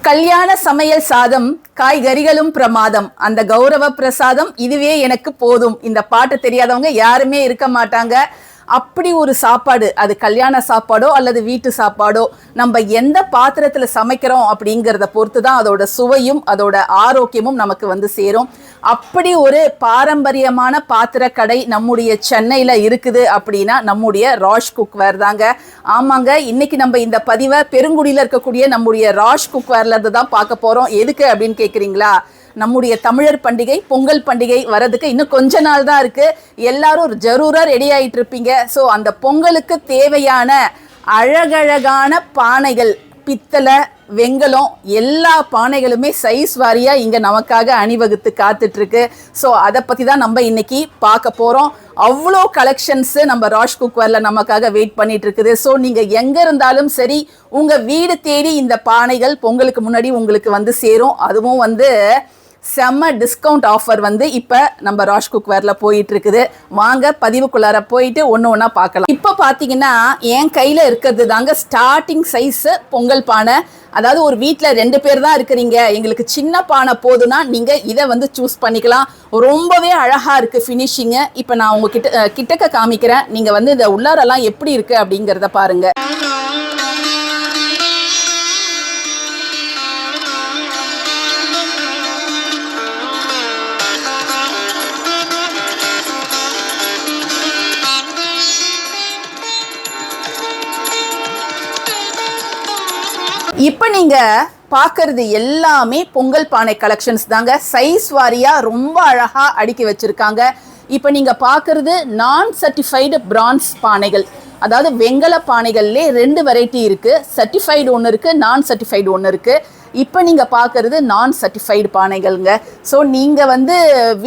கல்யாண சமையல் சாதம் காய்கறிகளும் பிரமாதம், அந்த கௌரவ பிரசாதம் இதுவே எனக்கு போதும். இந்த பாட்டு தெரியாதவங்க யாருமே இருக்க மாட்டாங்க. அப்படி ஒரு சாப்பாடு, அது கல்யாண சாப்பாடோ அல்லது வீட்டு சாப்பாடோ, நம்ம எந்த பாத்திரத்துல சமைக்கிறோம் அப்படிங்கிறத பொறுத்து தான் அதோட சுவையும் அதோட ஆரோக்கியமும் நமக்கு வந்து சேரும். அப்படி ஒரு பாரம்பரியமான பாத்திர கடை நம்முடைய சென்னையில இருக்குது அப்படின்னா நம்முடைய ராஷ் குக்வேர் தாங்க. ஆமாங்க, இன்னைக்கு நம்ம இந்த பதிவை பெருங்குடியில இருக்கக்கூடிய நம்முடைய ராஷ் குக்வேர்ல இருந்து தான் பார்க்க போறோம். எதுக்கு அப்படின்னு கேட்குறீங்களா? நம்முடைய தமிழர் பண்டிகை பொங்கல் பண்டிகை வரதுக்கு இன்னும் கொஞ்ச நாள் தான் இருக்கு. எல்லாரும் ஜரூரா ரெடி ஆயிட்டு இருப்பீங்க. ஸோ அந்த பொங்கலுக்கு தேவையான அழகழகான பானைகள், பித்தளை, வெங்கலம், எல்லா பானைகளுமே சைஸ் வாரியா இங்க நமக்காக அணிவகுத்து காத்துட்டு இருக்கு. ஸோ அதை பத்தி தான் நம்ம இன்னைக்கு பார்க்க போறோம். அவ்வளோ கலெக்ஷன்ஸ் நம்ம ராஷ் குக்வேர்ல நமக்காக வெயிட் பண்ணிட்டு இருக்குது. ஸோ நீங்க எங்க இருந்தாலும் சரி, உங்க வீடு தேடி இந்த பானைகள் பொங்கலுக்கு முன்னாடி உங்களுக்கு வந்து சேரும். அதுவும் வந்து செம்ம டிஸ்கவுண்ட் ஆஃபர் வந்து இப்போ நம்ம ராஷ் குக்வேர்ல போயிட்டு இருக்குது. வாங்க பதிவுக்குள்ளார போயிட்டு ஒன்று ஒன்றா பார்க்கலாம். இப்போ பார்த்தீங்கன்னா என் கையில் இருக்கிறது தாங்க ஸ்டார்டிங் சைஸ் பொங்கல் பானை. அதாவது ஒரு வீட்டில் 2 பேர் தான் இருக்கிறீங்க, எங்களுக்கு சின்ன பானை போதுன்னா நீங்கள் இதை வந்து சூஸ் பண்ணிக்கலாம். ரொம்பவே அழகாக இருக்குது ஃபினிஷிங்கு. இப்போ நான் உங்ககிட்ட கிட்டக்க காமிக்கிறேன். நீங்கள் வந்து இந்த உள்ளாரெல்லாம் எப்படி இருக்குது அப்படிங்கிறத பாருங்க. இப்போ நீங்கள் பார்க்கறது எல்லாமே பொங்கல் பானை கலெக்ஷன்ஸ் தாங்க. சைஸ் வாரியாக ரொம்ப அழகாக அடுக்கி வச்சுருக்காங்க. இப்போ நீங்கள் பார்க்கறது நான் சர்டிஃபைடு பிரான்ஸ் பானைகள். அதாவது வெங்கல பானைகள்லே 2 வெரைட்டி இருக்குது. சர்டிஃபைடு ஒன்று இருக்குது, நான் சர்டிஃபைடு ஒன்று இருக்குது. இப்போ நீங்கள் பார்க்குறது நான் சர்டிஃபைடு பானைகள்ங்க. ஸோ நீங்கள் வந்து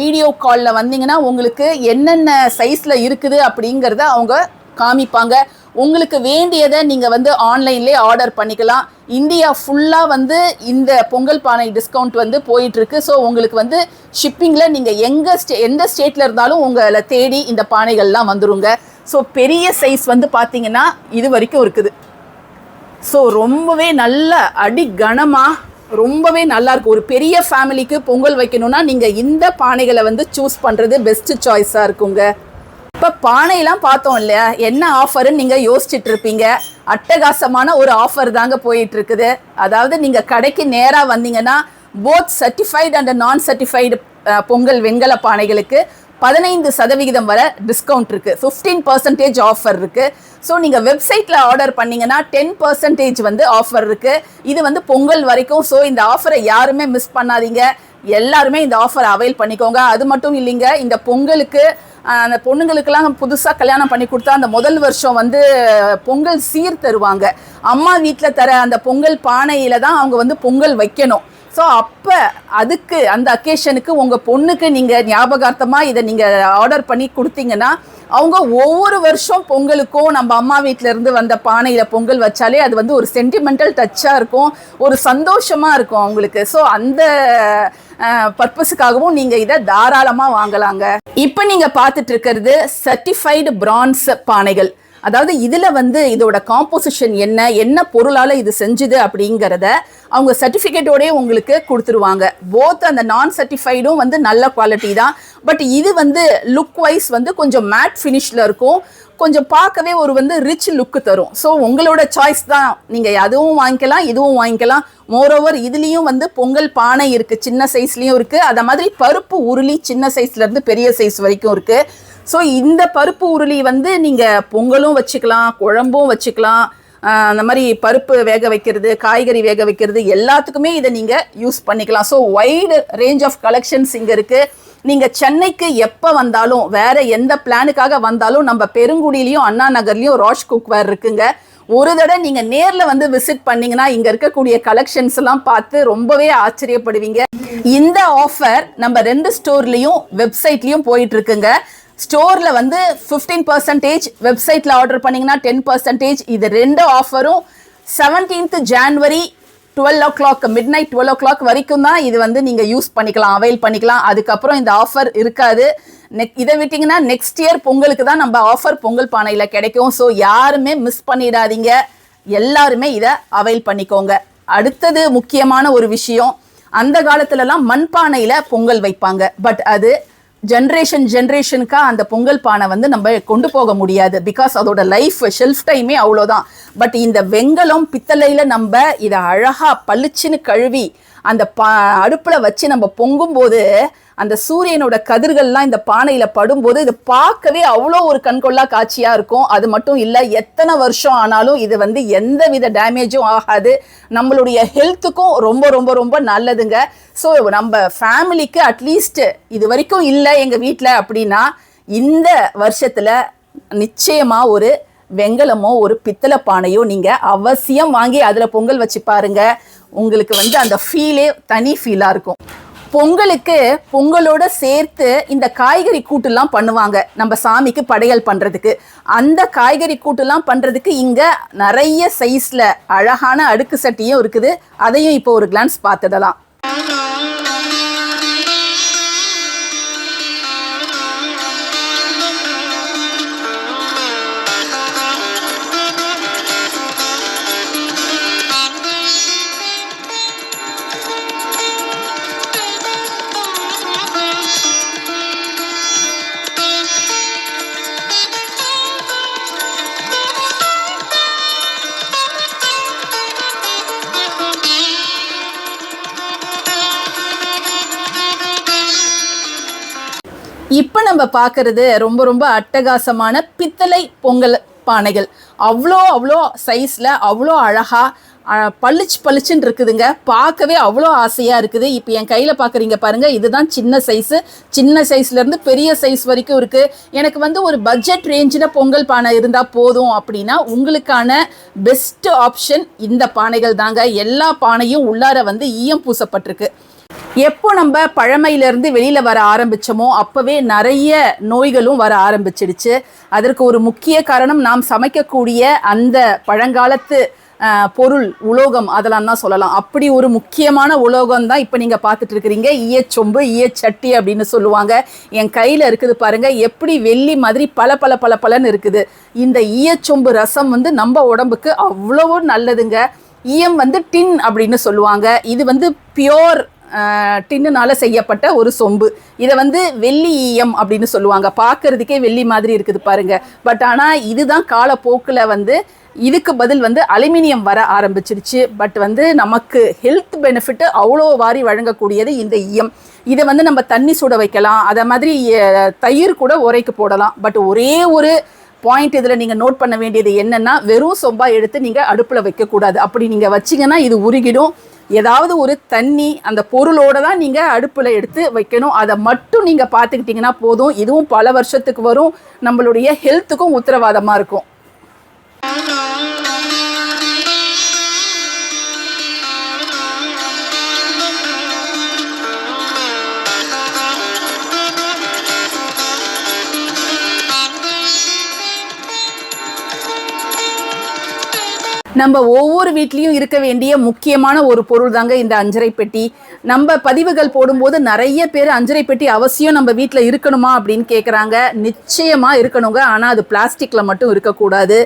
வீடியோ காலில் வந்தீங்கன்னா உங்களுக்கு என்னென்ன சைஸில் இருக்குது அப்படிங்கிறத அவங்க காமிப்பாங்க. உங்களுக்கு வேண்டியதை நீங்கள் வந்து ஆன்லைன்லேயே ஆர்டர் பண்ணிக்கலாம். இந்தியா ஃபுல்லாக வந்து இந்த பொங்கல் பானை டிஸ்கவுண்ட் வந்து போயிட்டுருக்கு. ஸோ உங்களுக்கு வந்து ஷிப்பிங்கில் நீங்கள் எந்த ஸ்டேட்டில் இருந்தாலும் உங்களை தேடி இந்த பானைகள்லாம் வந்துருங்க. ஸோ பெரிய சைஸ் வந்து பார்த்தீங்கன்னா இது வரைக்கும் இருக்குது. ஸோ ரொம்பவே நல்ல அடி கனமாக ரொம்பவே நல்லாயிருக்கு. ஒரு பெரிய ஃபேமிலிக்கு பொங்கல் வைக்கணும்னா நீங்கள் இந்த பானைகளை வந்து சூஸ் பண்ணுறது பெஸ்ட்டு சாய்ஸாக இருக்குங்க. இப்போ பானையெல்லாம் பார்த்தோம் இல்லையா, என்ன ஆஃபர்ன்னு நீங்கள் யோசிச்சுட்டு இருப்பீங்க. அட்டகாசமான ஒரு ஆஃபர் தாங்க போயிட்டு இருக்குது. அதாவது நீங்கள் கடைக்கு நேராக வந்தீங்கன்னா போத் சர்டிஃபைடு அண்ட் நான் சர்டிஃபைடு பொங்கல் வெங்கல பானைகளுக்கு 15% வரை டிஸ்கவுண்ட் இருக்குது. 15% ஆஃபர் இருக்குது. ஸோ நீங்கள் வெப்சைட்டில் ஆர்டர் பண்ணிங்கன்னா 10% வந்து ஆஃபர் இருக்குது. இது வந்து பொங்கல் வரைக்கும். ஸோ இந்த ஆஃபரை யாருமே மிஸ் பண்ணாதீங்க. எல்லாருமே இந்த ஆஃபரை அவைல் பண்ணிக்கோங்க. அது மட்டும் இல்லைங்க, இந்த பொங்கலுக்கு அந்த பொண்ணுங்களுக்கெல்லாம் புதுசாக கல்யாணம் பண்ணி கொடுத்தா அந்த முதல் வருஷம் வந்து பொங்கல் சீர் தருவாங்க. அம்மா வீட்டில் தர அந்த பொங்கல் பானையில் தான் அவங்க வந்து பொங்கல் வைக்கணும். ஸோ அப்போ அதுக்கு அந்த அக்கேஷனுக்கு உங்கள் பொண்ணுக்கு நீங்கள் ஞாபகார்த்தமாக இதை நீங்கள் ஆர்டர் பண்ணி கொடுத்தீங்கன்னா அவங்க ஒவ்வொரு வருஷம் பொங்கலுக்கும் நம்ம அம்மா வீட்டிலேருந்து வந்த பானையில் பொங்கல் வச்சாலே அது வந்து ஒரு சென்டிமெண்டல் டச்சாக இருக்கும், ஒரு சந்தோஷமாக இருக்கும் அவங்களுக்கு. ஸோ அந்த பர்பஸுக்காகவும் நீங்கள் இதை தாராளமாக வாங்கலாங்க. இப்போ நீங்கள் பார்த்துட்டு இருக்கிறது சர்டிஃபைடு பிரான்ஸ் பானைகள். அதாவது இதில் வந்து இதோட காம்போசிஷன் என்ன பொருளால் இது செஞ்சுது அப்படிங்கிறத அவங்க சர்டிஃபிகேட்டோடய உங்களுக்கு கொடுத்துருவாங்க. போத் அந்த நான் சர்டிஃபைடும் வந்து நல்ல குவாலிட்டி தான். பட் இது வந்து லுக் வைஸ் வந்து கொஞ்சம் மேட் ஃபினிஷில் இருக்கும், கொஞ்சம் பார்க்கவே ஒரு வந்து ரிச் லுக்கு தரும். ஸோ உங்களோட சாய்ஸ் தான், நீங்கள் அதுவும் வாங்கிக்கலாம் இதுவும் வாங்கிக்கலாம். மோரோவர் இதுலேயும் வந்து பொங்கல் பானை இருக்குது, சின்ன சைஸ்லேயும் இருக்குது. அதை மாதிரி பருப்பு உருளி சின்ன சைஸ்லேருந்து பெரிய சைஸ் வரைக்கும் இருக்குது. ஸோ இந்த பருப்பு உருளி வந்து நீங்கள் பொங்கலும் வச்சுக்கலாம், குழம்பும் வச்சுக்கலாம். அந்த மாதிரி பருப்பு வேக வைக்கிறது, காய்கறி வேக வைக்கிறது எல்லாத்துக்குமே இதை நீங்கள் யூஸ் பண்ணிக்கலாம். So wide range of collections இங்கே இருக்குது. நீங்கள் சென்னைக்கு எப்போ வந்தாலும், வேறு எந்த பிளானுக்காக வந்தாலும் நம்ம பெருங்குடியிலையும் அண்ணா நகர்லேயும் ராஷ் குக்வேர் இருக்குங்க. ஒரு தடவை நீங்கள் நேரில் வந்து விசிட் பண்ணிங்கன்னா இங்கே இருக்கக்கூடிய கலெக்ஷன்ஸ் எல்லாம் பார்த்து ரொம்பவே ஆச்சரியப்படுவீங்க. இந்த ஆஃபர் நம்ம 2 ஸ்டோர்லேயும் வெப்சைட்லேயும் போயிட்டு இருக்குங்க. ஸ்டோரில் வந்து 15%, வெப்சைட்டில் ஆர்டர் பண்ணிங்கன்னா 10%. இது 2 ஆஃபரும் 17th January 12 o'clock midnight 12 o'clock வரைக்கும் தான் இது வந்து நீங்கள் யூஸ் பண்ணிக்கலாம், அவைல் பண்ணிக்கலாம். அதுக்கப்புறம் இந்த ஆஃபர் இருக்காது. இதை விட்டிங்கன்னா நெக்ஸ்ட் இயர் பொங்கலுக்கு தான் நம்ம ஆஃபர் பொங்கல் பானையில் கிடைக்கும். ஸோ யாருமே மிஸ் பண்ணிடாதீங்க, எல்லாருமே இதை அவைல் பண்ணிக்கோங்க. அடுத்தது முக்கியமான ஒரு விஷயம், அந்த காலத்துலலாம் மண்பானையில் பொங்கல் வைப்பாங்க. பட் அது ஜென்ரேஷனுக்கா அந்த பொங்கல் பானை வந்து நம்ம கொண்டு போக முடியாது. பிகாஸ் அதோட லைஃப் ஷெல்ஃப் டைமே அவ்வளோதான். பட் இந்த வெங்கலம் பித்தளையில் நம்ம இதை அழகாக பளிச்சுன்னு கழுவி அந்த அடுப்பில் வச்சு நம்ம பொங்கும்போது அந்த சூரியனோட கதிர்கள்லாம் இந்த பானையில் படும்போது இது பார்க்கவே அவ்வளோ ஒரு கண்கொள்ளா காட்சியாக இருக்கும். அது மட்டும் இல்லை, எத்தனை வருஷம் ஆனாலும் இது வந்து எந்த வித டேமேஜும் ஆகாது. நம்மளுடைய ஹெல்த்துக்கும் ரொம்ப ரொம்ப ரொம்ப நல்லதுங்க. ஸோ நம்ம ஃபேமிலிக்கு அட்லீஸ்ட் இது வரைக்கும் இல்லை எங்கள் வீட்டில் அப்படின்னா இந்த வருஷத்தில் நிச்சயமாக ஒரு வெங்கலமோ ஒரு பித்தளை பானையோ நீங்கள் அவசியம் வாங்கி அதில் பொங்கல் வச்சு பாருங்க. உங்களுக்கு வந்து அந்த ஃபீலே தனி ஃபீலாக இருக்கும். பொங்கலோட சேர்த்து இந்த காய்கறி கூட்டுலாம் பண்ணுவாங்க நம்ம சாமிக்கு படையல் பண்ணுறதுக்கு. அந்த காய்கறி கூட்டுலாம் பண்ணுறதுக்கு இங்கே நிறைய சைஸில் அழகான அடுக்கு சட்டியும் இருக்குது. அதையும் இப்போ ஒரு கிளான்ஸ் பார்த்துடலாம். இப்போ நம்ம பார்க்கறது ரொம்ப ரொம்ப அட்டகாசமான பித்தளை பொங்கல் பானைகள். அவ்வளோ சைஸில் அவ்வளோ அழகாக பளிச்சுன்னு இருக்குதுங்க. பார்க்கவே அவ்வளோ ஆசையாக இருக்குது. இப்போ என் கையில் பார்க்குறீங்க பாருங்கள், இதுதான் சின்ன சைஸ்லேருந்து பெரிய சைஸ் வரைக்கும் இருக்குது. எனக்கு வந்து ஒரு பட்ஜெட் ரேஞ்சில் பொங்கல் பானை இருந்தால் போதும் அப்படின்னா உங்களுக்கான பெஸ்ட் ஆப்ஷன் இந்த பானைகள் தாங்க. எல்லா பானையும் உள்ளார வந்து ஈயம் பூசப்பட்டிருக்கு. எப்போ நம்ம பழமையிலேருந்து வெளியில் வர ஆரம்பித்தோமோ அப்போவே நிறைய நோய்களும் வர ஆரம்பிச்சிடுச்சு. அதற்கு ஒரு முக்கிய காரணம் நாம் சமைக்கக்கூடிய அந்த பழங்காலத்து பொருள் உலோகம் அதெல்லாம் தான் சொல்லலாம். அப்படி ஒரு முக்கியமான உலோகம் தான் இப்போ நீங்கள் பார்த்துட்டு இருக்கிறீங்க ஈயச்சொம்பு, ஈயச்சட்டி அப்படின்னு சொல்லுவாங்க. என் கையில் இருக்குது பாருங்கள், எப்படி வெள்ளி மாதிரி பல இருக்குது. இந்த ஈயச்சொம்பு ரசம் வந்து நம்ம உடம்புக்கு அவ்வளோ நல்லதுங்க. ஈயம் வந்து டின் அப்படின்னு சொல்லுவாங்க. இது வந்து பியோர் டின்னுனால செய்யப்பட்ட ஒரு சொம்பு. இதை வந்து வெள்ளி ஈயம் அப்படின்னு சொல்லுவாங்க. பார்க்கறதுக்கே வெள்ளி மாதிரி இருக்குது பாருங்க. பட் ஆனால் இதுதான் காலப்போக்கில் வந்து இதுக்கு பதில் வந்து அலுமினியம் வர ஆரம்பிச்சிருச்சு. பட் வந்து நமக்கு ஹெல்த் பெனிஃபிட் அவ்வளோ வாரி வழங்கக்கூடியது இந்த ஈயம். இதை வந்து நம்ம தண்ணி சுட வைக்கலாம், அதை மாதிரி தயிர் கூட உரைக்கு போடலாம். பட் ஒரே ஒரு பாயிண்ட் இதில் நீங்கள் நோட் பண்ண வேண்டியது என்னென்னா, வெறும் சொம்பா எடுத்து நீங்கள் அடுப்பில் வைக்கக்கூடாது. அப்படி நீங்கள் வச்சிங்கன்னா இது உருகிடும். ஏதாவது ஒரு தண்ணி அந்த பொருளோடு தான் நீங்கள் அடுப்பில் எடுத்து வைக்கணும். அதை மட்டும் நீங்கள் பார்த்துக்கிட்டிங்கன்னா போதும். இதுவும் பல வருஷத்துக்கு வரும், நம்மளுடைய ஹெல்த்துக்கும் உத்தரவாதமாக இருக்கும். நம்ம ஒவ்வொரு வீட்லேயும் இருக்க வேண்டிய முக்கியமான ஒரு பொருள் தாங்க இந்த அஞ்சரை பெட்டி. நம்ம பதிவுகள் போடும்போது நிறைய பேர் அஞ்சரை பெட்டி அவசியம் நம்ம வீட்டில் இருக்கணுமா அப்படின்னு கேட்குறாங்க. நிச்சயமாக இருக்கணுங்க. ஆனால் அது பிளாஸ்டிக்கில் மட்டும் இருக்கக்கூடாது.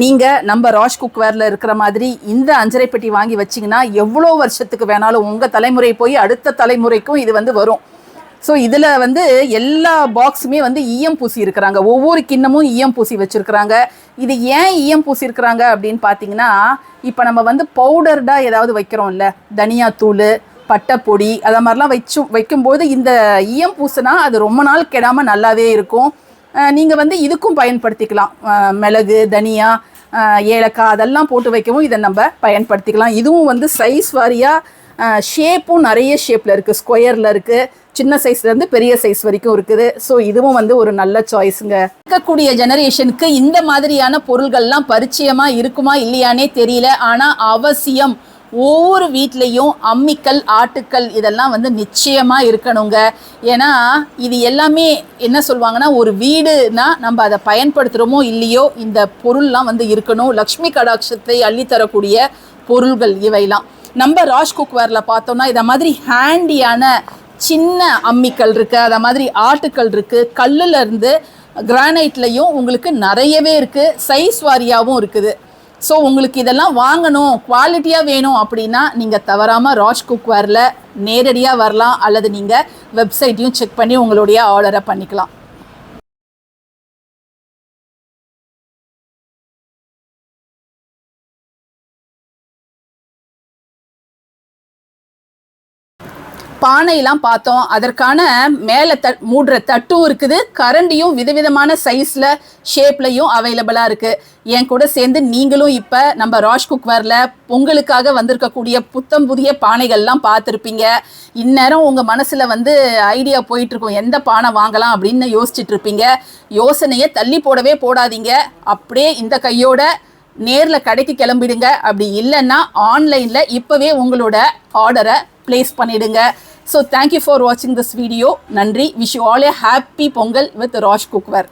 நீங்கள் நம்ம ராஷ் குக்வேரில் இருக்கிற மாதிரி இந்த அஞ்சரை பெட்டி வாங்கி வச்சிங்கன்னா எவ்வளோ வருஷத்துக்கு வேணாலும் உங்கள் தலைமுறை போய் அடுத்த தலைமுறைக்கும் இது வந்து வரும். ஸோ இதில் வந்து எல்லா பாக்ஸுமே வந்து ஈயம் பூசி இருக்கிறாங்க. ஒவ்வொரு கிண்ணமும் ஈயம் பூசி வச்சுருக்குறாங்க. இது ஏன் ஈயம் பூசி இருக்கிறாங்க அப்படின்னு பார்த்தீங்கன்னா, இப்போ நம்ம வந்து பவுடர்டாக ஏதாவது வைக்கிறோம்ல, தனியாத்தூள், பட்டைப்பொடி, அதை மாதிரிலாம் வைக்கும்போது இந்த ஈயம் பூசினா அது ரொம்ப நாள் கெடாமல் நல்லாவே இருக்கும். நீங்கள் வந்து இதுக்கும் பயன்படுத்திக்கலாம். மிளகு, தனியா, ஏலக்காய் அதெல்லாம் போட்டு வைக்கவும் இதை நம்ம பயன்படுத்திக்கலாம். இதுவும் வந்து சைஸ் வாரியாக ஷேப்பும் நிறைய ஷேப்பில் இருக்குது. ஸ்கொயரில் இருக்குது, சின்ன சைஸ்லேருந்து பெரிய சைஸ் வரைக்கும் இருக்குது. ஸோ இதுவும் வந்து ஒரு நல்ல சாய்ஸுங்க. இருக்கக்கூடிய ஜெனரேஷனுக்கு இந்த மாதிரியான பொருள்கள்லாம் பரிச்சயமாக இருக்குமா இல்லையானே தெரியல. ஆனால் அவசியம் ஒவ்வொரு வீட்லேயும் அம்மிக்கல், ஆட்டுக்கல் இதெல்லாம் வந்து நிச்சயமாக இருக்கணுங்க. ஏன்னா இது எல்லாமே என்ன சொல்லுவாங்கன்னா, ஒரு வீடுனா நம்ம அதை பயன்படுத்துகிறோமோ இல்லையோ இந்த பொருள்லாம் வந்து இருக்கணும். லக்ஷ்மி கடாட்சத்தை அள்ளித்தரக்கூடிய பொருள்கள் இவைலாம். நம்ம ராஷ் குக்வேரில் பார்த்தோம்னா இதை மாதிரி ஹேண்டியான சின்ன அம்மிக்கல் இருக்குது, அதை மாதிரி ஆட்டுக்கல் இருக்குது, கல்லுலேருந்து கிரானைட்லேயும் உங்களுக்கு நிறையவே இருக்குது. சைஸ் வாரியாகவும் இருக்குது. ஸோ உங்களுக்கு இதெல்லாம் வாங்கணும், குவாலிட்டியாக வேணும் அப்படின்னா நீங்கள் தவறாமல் ராஜ் குக்வேரில் நேரடியாக வரலாம், அல்லது நீங்கள் வெப்சைட்டையும் செக் பண்ணி உங்களுடைய ஆர்டரை பண்ணிக்கலாம். பானையெல்லாம் பார்த்தோம், அதற்கான மேலே மூடுற தட்டும் இருக்குது, கரண்டியும் விதவிதமான சைஸில் ஷேப்லையும் அவைலபிளாக இருக்குது. என் கூட சேர்ந்து நீங்களும் இப்போ நம்ம ராஜ் குக்வேரில் பொங்கலுக்காக வந்திருக்கக்கூடிய புத்தம் புதிய பானைகள்லாம் பார்த்துருப்பீங்க. இந்நேரம் உங்கள் மனசில் ஐடியா போயிட்டுருக்கும், எந்த பானை வாங்கலாம் அப்படின்னு யோசிச்சுட்ருப்பீங்க. யோசனையை தள்ளி போடவே போடாதீங்க, அப்படியே இந்த கையோட நேரில் கடைக்கு கிளம்பிடுங்க. அப்படி இல்லைன்னா ஆன்லைனில் இப்போவே உங்களோட ஆர்டரை ப்ளேஸ் பண்ணிடுங்க. So thank you for watching this video. Nandri. Wish you all a happy Pongal with Raj Cookware.